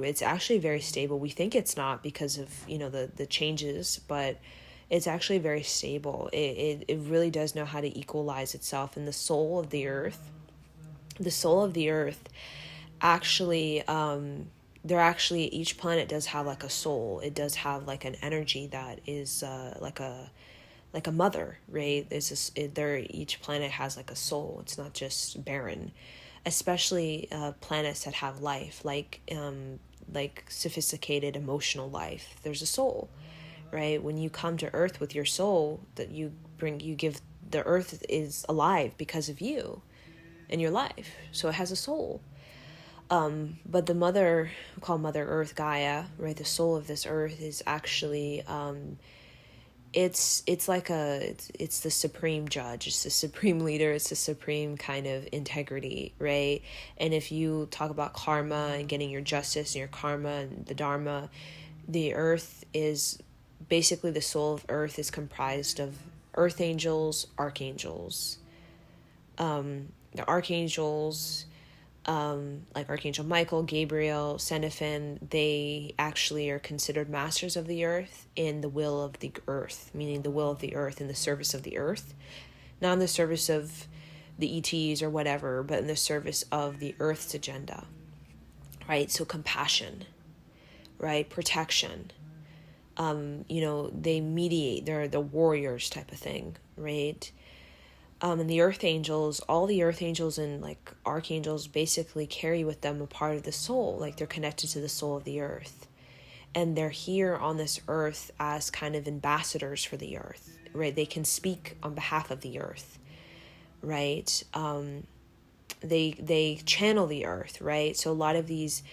It's actually very stable. We think it's not because of, the changes, but it's actually very stable. It really does know how to equalize itself. And the soul of the earth actually, each planet does have like a soul. It does have like an energy that is like a mother, right? Each planet has like a soul. It's not just barren, especially planets that have life, like sophisticated emotional life. There's a soul, right? When you come to Earth with your soul, that you give, the Earth is alive because of you and your life, so it has a soul. But the mother, we call Mother Earth Gaia, right? The soul of this earth is actually, it's the supreme judge. It's the supreme leader. It's the supreme kind of integrity, right? And if you talk about karma and getting your justice and your karma and the dharma, the earth is basically, the soul of earth is comprised of earth angels, archangels. The archangels, like Archangel Michael, Gabriel, Seraphim, they actually are considered masters of the earth in the will of the earth, meaning the will of the earth in the service of the earth, not in the service of the ETs or whatever, but in the service of the earth's agenda, right? So compassion, right? Protection. They mediate, they're the warriors type of thing, right? And the earth angels, all the earth angels and like archangels basically carry with them a part of the soul, like they're connected to the soul of the earth. And they're here on this earth as kind of ambassadors for the earth, right? They can speak on behalf of the earth, right? They channel the earth, right? So a lot of these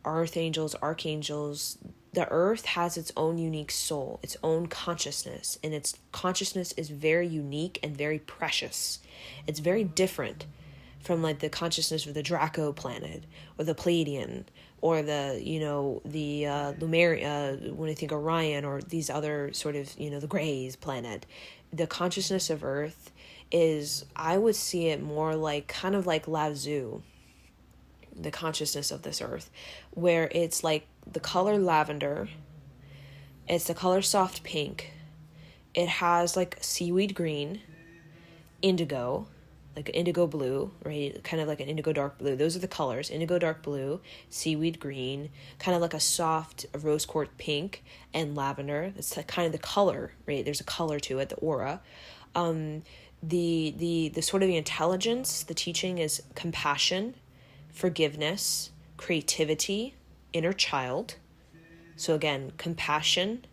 earth angels, archangels, the earth has its own unique soul, its own consciousness, and its consciousness is very unique and very precious. It's very different from like the consciousness of the Draco planet or the Pleiadian or the Lumeria, when I think Orion or these other sort of, the Greys planet. The consciousness of Earth is, I would see it more like kind of like Lao Tzu, the consciousness of this earth, where it's like the color lavender, it's the color soft pink, it has like seaweed green, indigo, like indigo blue, right? Kind of like an indigo dark blue. Those are the colors: indigo dark blue, seaweed green, kind of like a soft rose quartz pink, and lavender. That's kind of the color, right? There's a color to it, the aura. The sort of the intelligence, the teaching is compassion, forgiveness, creativity, inner child. So again, compassion,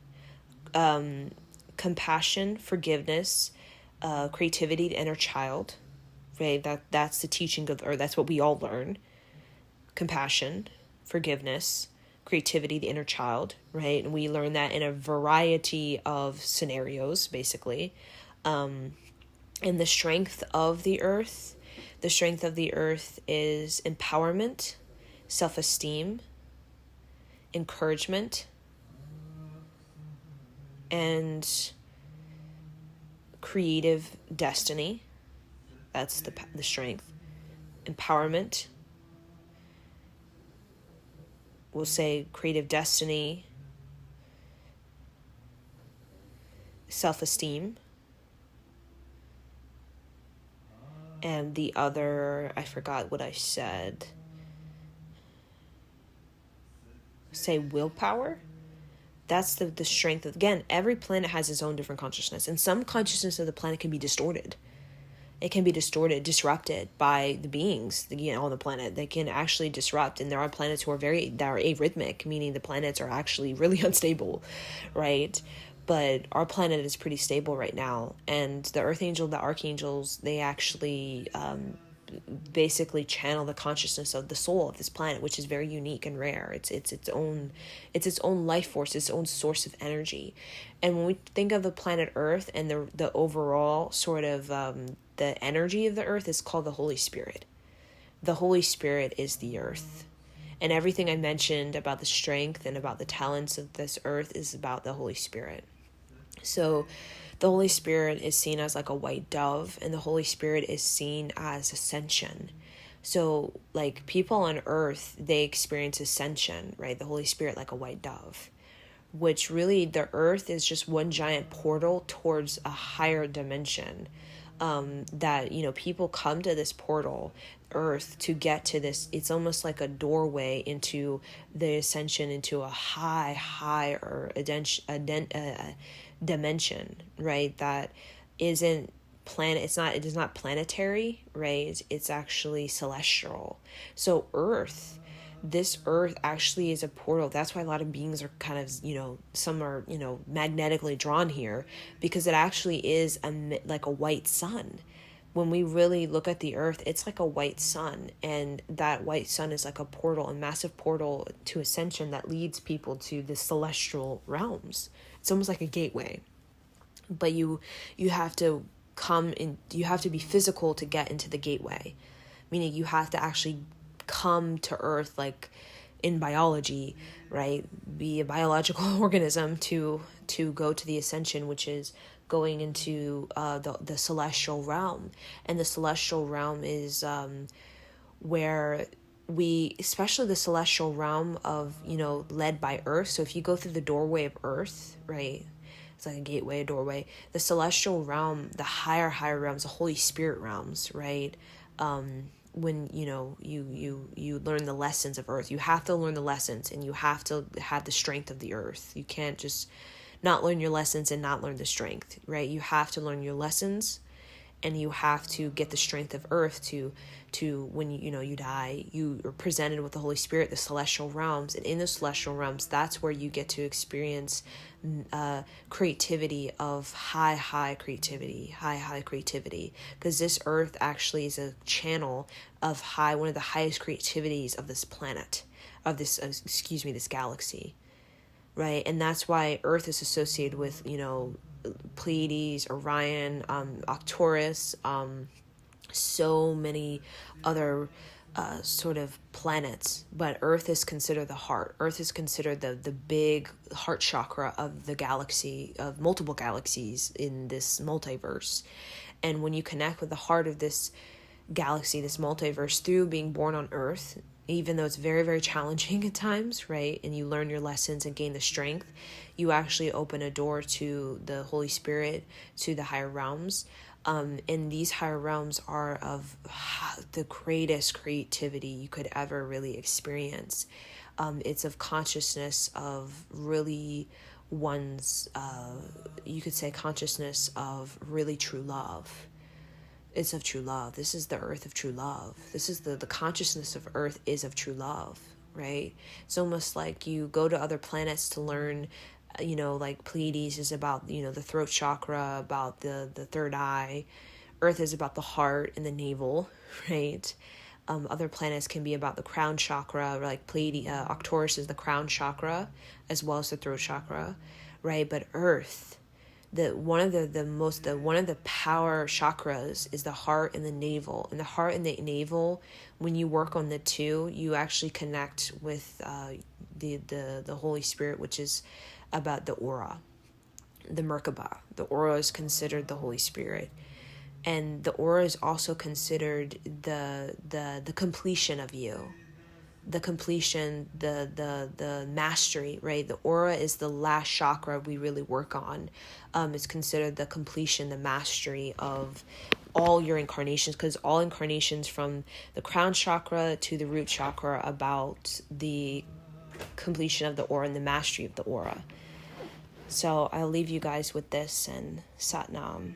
forgiveness, creativity, the inner child. Right? That's the teaching of, or that's what we all learn. Compassion, forgiveness, creativity, the inner child. Right? And we learn that in a variety of scenarios, basically. And the strength of the earth. The strength of the earth is empowerment, self-esteem, encouragement, and creative destiny. That's the strength. Empowerment, we'll say creative destiny, self-esteem, and the other, I forgot what I said. Say willpower. That's the strength of, again, every planet has its own different consciousness, and some consciousness of the planet can be distorted. It can be disrupted by the beings, on the planet. They can actually disrupt, and there are planets that are arrhythmic, meaning the planets are actually really unstable, right? But our planet is pretty stable right now, and the Earth Angel, the Archangels, they actually basically channel the consciousness of the soul of this planet, which is very unique and rare. It's its own life force, its own source of energy. And when we think of the planet Earth and the overall sort of the energy of the Earth is called the Holy Spirit. The Holy Spirit is the Earth. And everything I mentioned about the strength and about the talents of this Earth is about the Holy Spirit. So the Holy Spirit is seen as like a white dove, and the Holy Spirit is seen as ascension. So like people on Earth, they experience ascension, right? The Holy Spirit like a white dove, which really the Earth is just one giant portal towards a higher dimension. That, people come to this portal, Earth, to get to this. It's almost like a doorway into the ascension, into a higher dimension, right? That isn't it is not planetary, right? It's actually celestial. So this Earth actually is a portal. That's why a lot of beings are kind of, some are, magnetically drawn here, because it actually is like a white sun. When we really look at the Earth, it's like a white sun, and that white sun is like a portal, a massive portal to ascension that leads people to the celestial realms. It's almost like a gateway, but you have to come in, you have to be physical to get into the gateway, meaning you have to actually come to Earth, like in biology, right? Be a biological organism to go to the ascension, which is going into the celestial realm. And the celestial realm is where especially the celestial realm of, led by Earth. So if you go through the doorway of Earth, right? It's like a gateway, a doorway. The celestial realm, the higher realms, the Holy Spirit realms, right? When you learn the lessons of Earth, you have to learn the lessons, and you have to have the strength of the Earth. You can't just not learn your lessons and not learn the strength, right? You have to learn your lessons, and you have to get the strength of Earth to when you die, you are presented with the Holy Spirit, the celestial realms, and in the celestial realms, that's where you get to experience creativity of high creativity, because this Earth actually is a channel of one of the highest creativities of this planet, of this this galaxy, right? And that's why Earth is associated with Pleiades, Orion, Arcturus, so many other sort of planets. But Earth is considered the heart. Earth is considered the big heart chakra of the galaxy, of multiple galaxies in this multiverse. And when you connect with the heart of this galaxy, this multiverse, through being born on Earth, even though it's very, very challenging at times, right? And you learn your lessons and gain the strength, you actually open a door to the Holy Spirit, to the higher realms. And these higher realms are of the greatest creativity you could ever really experience. It's of consciousness of really one's, you could say consciousness of really true love. It's of true love. This is the Earth of true love. This is the consciousness of Earth is of true love, right? It's almost like you go to other planets to learn, like Pleiades is about, the throat chakra, about the third eye. Earth is about the heart and the navel, right? Other planets can be about the crown chakra, like Pleiades, Arcturus is the crown chakra, as well as the throat chakra, right? But Earth, one of the power chakras is the heart and the navel. And the heart and the navel, when you work on the two, you actually connect with the Holy Spirit, which is about the aura, the Merkaba. The aura is considered the Holy Spirit. And the aura is also considered the completion of you, the completion, the mastery, right? The aura is the last chakra we really work on. It's considered the completion, the mastery of all your incarnations, because all incarnations from the crown chakra to the root chakra are about the completion of the aura and the mastery of the aura. So I'll leave you guys with this, and Sat Nam.